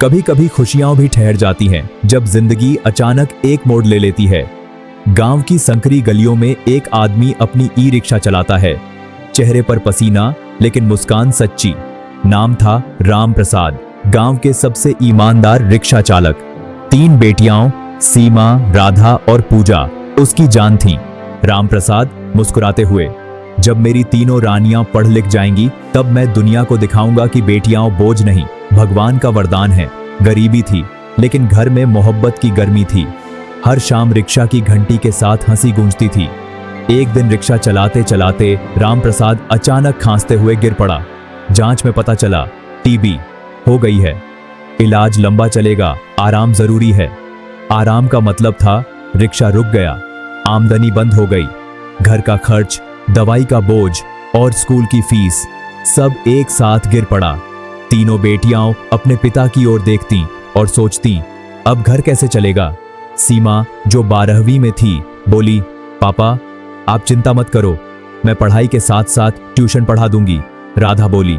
कभी कभी खुशियां भी ठहर जाती हैं जब जिंदगी अचानक एक मोड़ ले लेती है। गांव की संकरी गलियों में एक आदमी अपनी ई रिक्शा चलाता है। चेहरे पर पसीना लेकिन मुस्कान सच्ची। नाम था राम प्रसाद, गांव के सबसे ईमानदार रिक्शा चालक। 3 बेटियां सीमा, राधा और पूजा उसकी जान थीं। राम प्रसाद मुस्कुराते हुए, जब मेरी तीनों रानियां पढ़ लिख जाएंगी तब मैं दुनिया को दिखाऊंगा कि बेटियां बोझ नहीं, भगवान का वरदान है। गरीबी थी लेकिन घर में मोहब्बत की गर्मी थी। हर शाम रिक्शा की घंटी के साथ हंसी गूंजती थी। एक दिन रिक्शा चलाते चलाते राम प्रसाद अचानक खांसते हुए गिर पड़ा। जांच में पता चला टीबी हो गई है। इलाज लंबा चलेगा, आराम जरूरी है। आराम का मतलब था रिक्शा रुक गया, आमदनी बंद हो गई। घर का खर्च, दवाई का बोझ और स्कूल की फीस सब एक साथ गिर पड़ा। तीनों बेटियां अपने पिता की ओर देखती और सोचती, अब घर कैसे चलेगा। सीमा जो 12वीं में थी बोली, पापा आप चिंता मत करो, मैं पढ़ाई के साथ साथ ट्यूशन पढ़ा दूंगी। राधा बोली,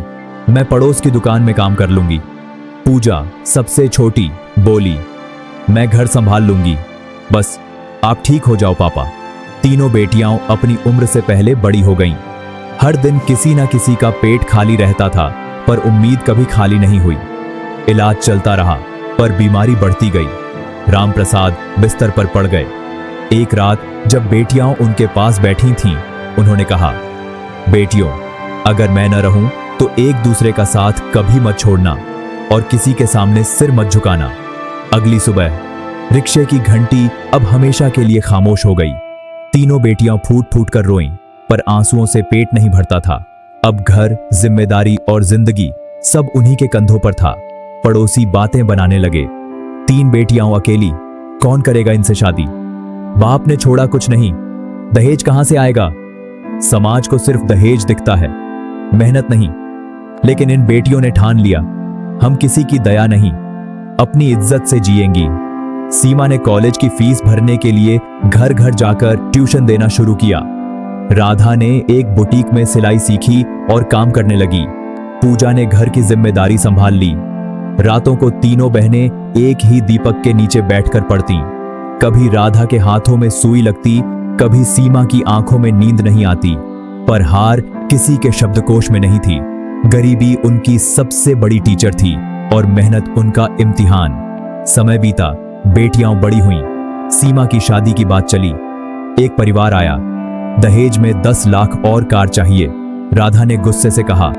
मैं पड़ोस की दुकान में काम कर लूंगी। पूजा सबसे छोटी बोली, मैं घर संभाल लूंगी, बस आप ठीक हो जाओ पापा। तीनों बेटियां अपनी उम्र से पहले बड़ी हो गईं। हर दिन किसी ना किसी का पेट खाली रहता था, पर उम्मीद कभी खाली नहीं हुई। इलाज चलता रहा पर बीमारी बढ़ती गई। राम प्रसाद बिस्तर पर पड़ गए। एक रात जब बेटियां उनके पास बैठी थीं, उन्होंने कहा, बेटियों अगर मैं न रहूं तो एक दूसरे का साथ कभी मत छोड़ना और किसी के सामने सिर मत झुकाना। अगली सुबह रिक्शे की घंटी अब हमेशा के लिए खामोश हो गई। तीनों बेटियां फूट फूट कर रोईं, पर आंसुओं से पेट नहीं भरता था। अब घर, जिम्मेदारी और जिंदगी सब उन्हीं के कंधों पर था। पड़ोसी बातें बनाने लगे, 3 बेटियां अकेली, कौन करेगा इनसे शादी। बाप ने छोड़ा कुछ नहीं, दहेज कहां से आएगा। समाज को सिर्फ दहेज दिखता है, मेहनत नहीं। लेकिन इन बेटियों ने ठान लिया, हम किसी की दया नहीं, अपनी इज्जत से जिएंगी। सीमा ने कॉलेज की फीस भरने के लिए घर घर जाकर ट्यूशन देना शुरू किया। राधा ने एक बुटीक में सिलाई सीखी और काम करने लगी। पूजा ने घर की जिम्मेदारी संभाल ली। रातों को तीनों बहनें एक ही दीपक के नीचे बैठकर पढ़तीं। कभी राधा के हाथों में सुई लगती, कभी सीमा की आंखों में नींद नहीं आती, पर हार किसी के शब्दकोश में नहीं थी। गरीबी उनकी सबसे बड़ी टीचर थी और मेहनत उनका इम्तिहान। समय बीता, बेटियां बड़ी हुईं। सीमा की शादी की बात चली। एक परिवार आया, दहेज में 10 लाख और कार चाहिए। राधा ने गुस्से से कहा,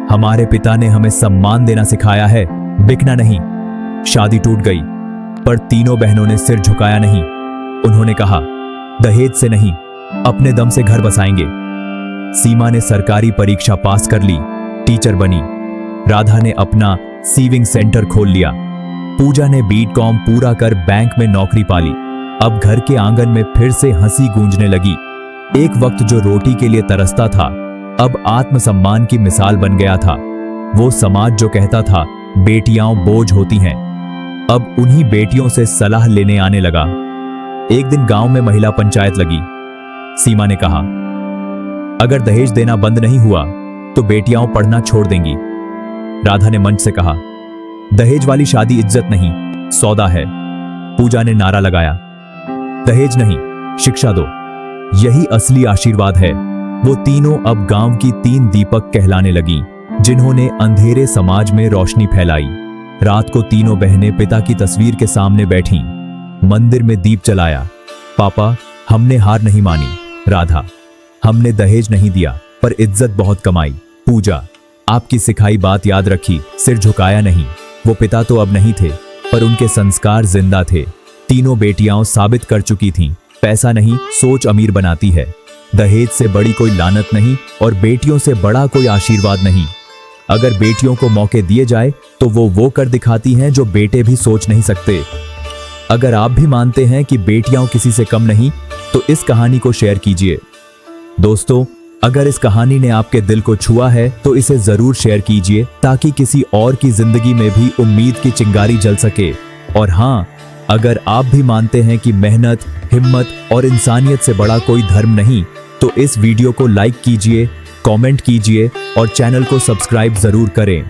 हमारे पिता ने हमें सम्मान देना सिखाया है, बिकना नहीं। शादी टूट गई, पर तीनों बहनों ने सिर झुकाया नहीं। उन्होंने कहा, दहेज से नहीं, अपने दम से घर बसाएंगे। सीमा ने सरकारी परीक्षा पास कर ली, टीचर बनी। राधा ने अपना सीविंग सेंटर खोल लिया। पूजा ने बीकॉम पूरा कर बैंक में नौकरी पाली। अब घर के आंगन में फिर से हंसी गूंजने लगी। एक वक्त जो रोटी के लिए तरसता था, अब आत्मसम्मान की मिसाल बन गया था। वो समाज जो कहता था बेटियां बोझ होती हैं, अब उन्हीं बेटियों से सलाह लेने आने लगा। एक दिन गांव में महिला पंचायत लगी। सीमा ने कहा, अगर दहेज देना बंद नहीं हुआ तो बेटियां पढ़ना छोड़ देंगी। राधा ने मंच से कहा, दहेज वाली शादी इज्जत नहीं, सौदा है। पूजा ने नारा लगाया, दहेज नहीं, शिक्षा दो, यही असली आशीर्वाद है। वो तीनों अब गांव की 3 दीपक कहलाने लगीं, जिन्होंने अंधेरे समाज में रोशनी फैलाई। रात को तीनों बहनें पिता की तस्वीर के सामने बैठीं। मंदिर में दीप जलाया। पापा हमने हार नहीं मानी। राधा, हमने दहेज नहीं दिया पर इज्जत बहुत कमाई। पूजा, आपकी सिखाई बात याद रखी, सिर झुकाया नहीं। वो पिता तो अब नहीं थे, पर उनके संस्कार जिंदा थे। तीनों बेटियां साबित कर चुकी थीं, पैसा नहीं, सोच अमीर बनाती है। दहेज से बड़ी कोई लानत नहीं और बेटियों से बड़ा कोई आशीर्वाद नहीं। अगर बेटियों को मौके दिए जाए तो वो कर दिखाती हैं जो बेटे भी सोच नहीं सकते। अगर आप भी मानते हैं कि बेटियां किसी से कम नहीं, तो इस कहानी को शेयर कीजिए। दोस्तों, अगर इस कहानी ने आपके दिल को छुआ है तो इसे जरूर शेयर कीजिए, ताकि किसी और की जिंदगी में भी उम्मीद की चिंगारी जल सके। और हाँ, अगर आप भी मानते हैं कि मेहनत, हिम्मत और इंसानियत से बड़ा कोई धर्म नहीं, तो इस वीडियो को लाइक कीजिए, कमेंट कीजिए और चैनल को सब्सक्राइब जरूर करें।